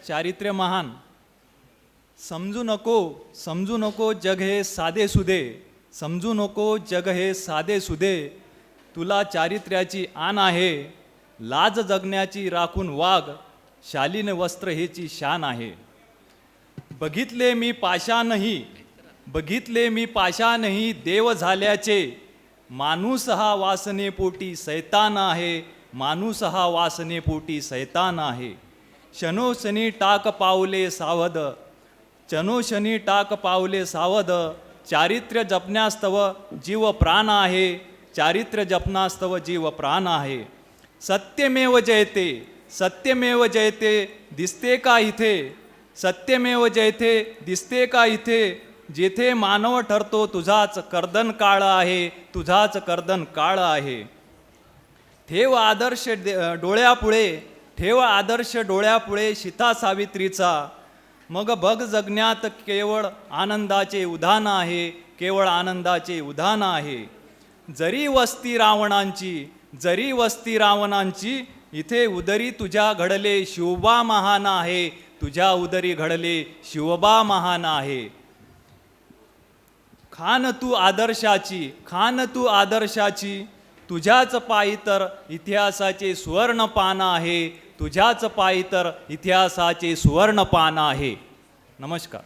चारित्र्य महान. समजू नको जग हे साधे सुधे, समजू नको जग हे साधे सुधे. तुला चारित्र्याची आण आहे, लाज जगण्याची राखून वाघ, शालीन वस्त्र हेची शान आहे. बघितले मी पाशानही देव झाल्याचे, माणूस हा वासनेपोटी सैतान आहे, माणूस हा वासनेपोटी सैतान आहे. क्षणोक्षणी टाक पावले सावध, चारित्र्य जपण्यास्तव जीव प्राण आहे, चारित्र्य जपण्यास्तव जीव प्राण आहे. सत्यमेव जयते दिसते का इथे, सत्यमेव जयते दिसते का इथे. जेथे मानव ठरतो तुझाच कर्दन काळ आहे, तुझाच कर्दन काळ आहे. ठेव आदर्श डोळ्यापुळे सीता सावित्रीचा, मग बघ जगण्यात केवळ आनंदाचे उधाण आहे, केवळ आनंदाचे उधाण आहे. जरी वस्ती रावणांची इथे उदरी तुझ्या घडले शिवबा महान आहे, तुझ्या उदरी घडले शिवबा महान आहे. खान तू आदर्शाची, तुझ्याच पायी तर इतिहासाचे सुवर्ण पान आहे, तुझ्याच पायी तर इतिहासाचे सुवर्ण पान आहे. नमस्कार.